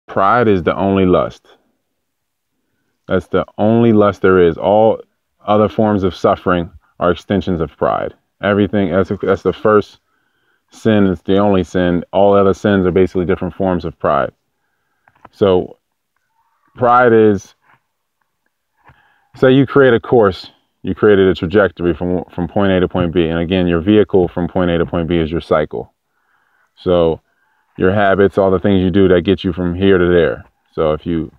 Pride is the only lust. That's the only lust there is. All other forms of suffering are extensions of pride. Everything, that's the first sin. It's the only sin. All other sins are basically different forms of pride. So pride is, say you create a course, you created a trajectory from point A to point B. And again, your vehicle from point A to point B is your cycle. So your habits, all the things you do that get you from here to there. So if you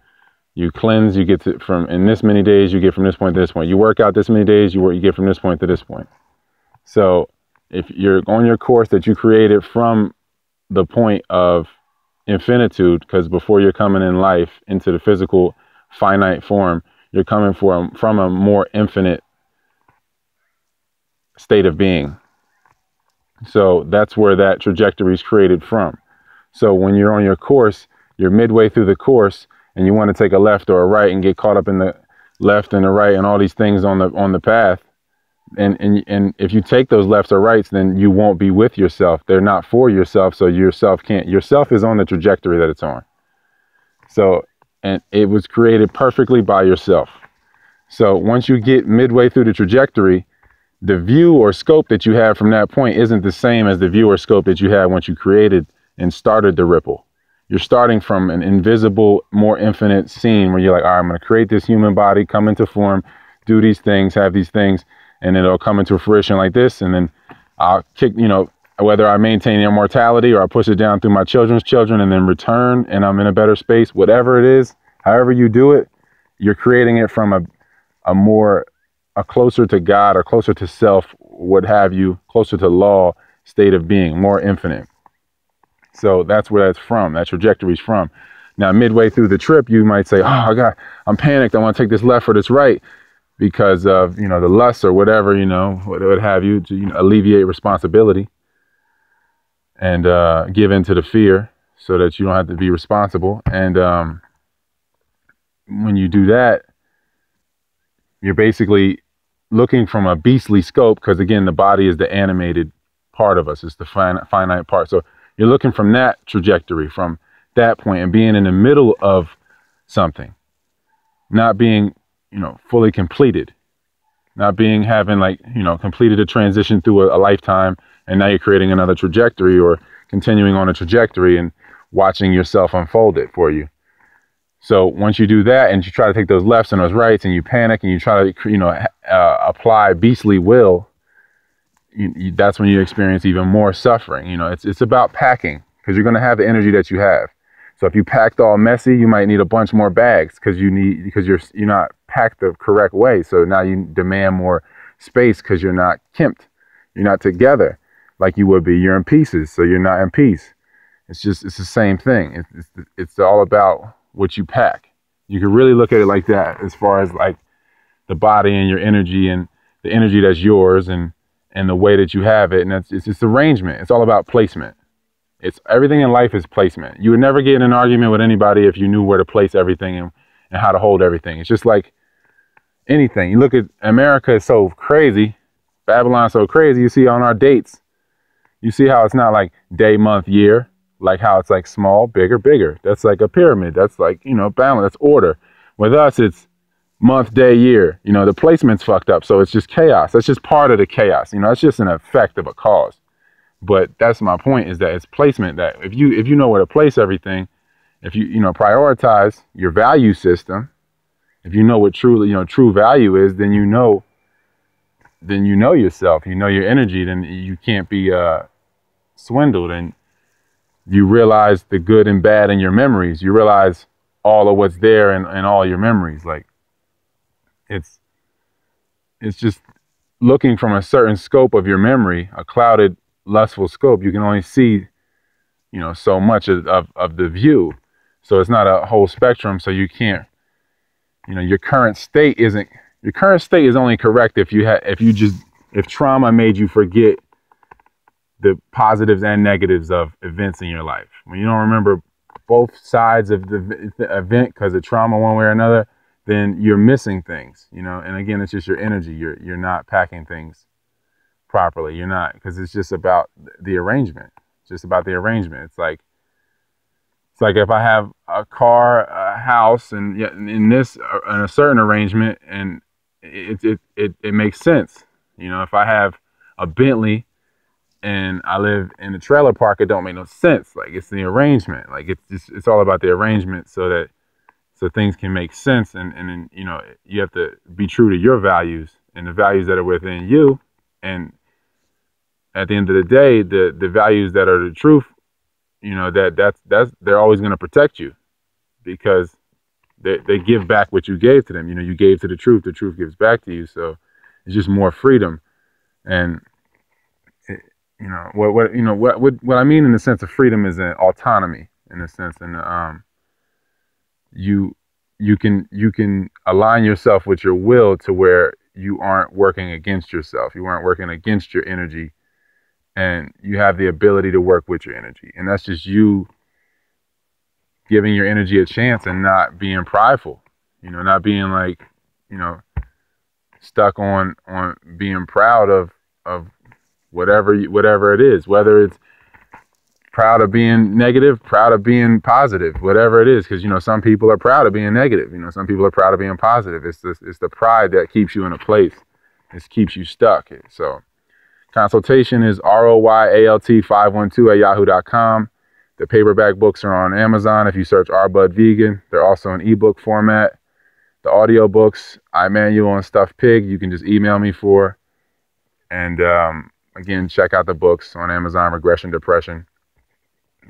cleanse, you get to, from in this many days, you get from this point to this point. You work out this many days, you get from this point to this point. So if you're on your course that you created from the point of infinitude, because before you're coming in life into the physical finite form, you're coming from a more infinite state of being. So that's where that trajectory is created from. So when you're on your course, you're midway through the course and you want to take a left or a right and get caught up in the left and the right and all these things on the path. And if you take those lefts or rights, then you won't be with yourself. They're not for yourself. So yourself is on the trajectory that it's on. So, and it was created perfectly by yourself. So once you get midway through the trajectory, the view or scope that you have from that point isn't the same as the view or scope that you had once you created and started the ripple. You're starting from an invisible, more infinite scene where you're like, all right, I'm going to create this human body, come into form, do these things, have these things, and then it'll come into fruition like this. And then I'll kick, whether I maintain immortality or I push it down through my children's children and then return and I'm in a better space, whatever it is, however you do it, you're creating it from a closer to God or closer to self, what have you, closer to law state of being, more infinite. So that's where that's from, that trajectory is from. Now, midway through the trip, you might say, oh, God, I'm panicked. I want to take this left or this right because of, the lust or whatever, what have you, to alleviate responsibility and give in to the fear so that you don't have to be responsible. And when you do that, you're basically looking from a beastly scope because, again, the body is the animated part of us. It's the finite part. So you're looking from that trajectory, from that point, and being in the middle of something, not being, fully completed, not having completed a transition through a lifetime, and now you're creating another trajectory or continuing on a trajectory and watching yourself unfold it for you. So once you do that and you try to take those lefts and those rights and you panic and you try to, apply beastly will, that's when you experience even more suffering. It's about packing because you're going to have the energy that you have. So if you packed all messy, you might need a bunch more bags because you're not packed the correct way. So now you demand more space because you're not kempt. You're not together like you would be. You're in pieces, so you're not in peace. It's the same thing. It's all about what you pack. You can really look at it like that as far as like the body and your energy and the energy that's yours and the way that you have it. And it's arrangement. It's all about placement. It's everything in life is placement. You would never get in an argument with anybody if you knew where to place everything and how to hold everything. It's just like anything. You look at America, is so crazy. Babylon's so crazy. You see on our dates, you see how it's not like day, month, year, like how it's like small, bigger, bigger. That's like a pyramid. That's like, balance. That's order. With us, it's month, day, year. The placement's fucked up. So it's just chaos. That's just part of the chaos. It's just an effect of a cause. But that's my point, is that it's placement, that if you know where to place everything, if you prioritize your value system, if you know what true value is, then you know yourself, your energy, then you can't be swindled, and you realize the good and bad in your memories. You realize all of what's there in all your memories. Like it's just looking from a certain scope of your memory, a clouded, lustful scope. You can only see, so much of the view. So it's not a whole spectrum. So you can't, your current state is only correct if trauma made you forget the positives and negatives of events in your life. When you don't remember both sides of the event because of trauma one way or another, then you're missing things, and again, it's just your energy. You're not packing things properly. You're not, because it's just about the arrangement. It's just about the arrangement. It's like It's like if I have a car, a house, and yet in a certain arrangement, and it makes sense. You know, if I have a Bentley and I live in a trailer park, it don't make no sense. Like, it's the arrangement. Like, it's all about the arrangement, so things can make sense. And then, you know, you have to be true to your values and the values that are within you. And at the end of the day, the values that are the truth, you know, that's they're always going to protect you, because they give back what you gave to them. You know, you gave to the truth gives back to you. So it's just more freedom. And you know what I mean in the sense of freedom is an autonomy, in a sense. And you can align yourself with your will to where you aren't working against yourself. You aren't working against your energy, and you have the ability to work with your energy. And that's just you giving your energy a chance and not being prideful, you know, not being like, you know, stuck on being proud of whatever it is, whether it's proud of being negative, proud of being positive, whatever it is. Because, you know, some people are proud of being negative. You know, some people are proud of being positive. It's the pride that keeps you in a place. It keeps you stuck. So consultation is ROYALT512@yahoo.com. The paperback books are on Amazon if you search R Bud Vegan. They're also in ebook format. The audio books, iManual and Stuffed Pig, you can just email me for. And again, check out the books on Amazon, Regression Depression.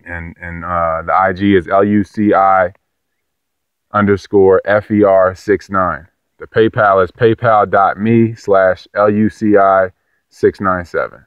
And the IG is LUCI_FER69. The PayPal is paypal.me/LUCI697.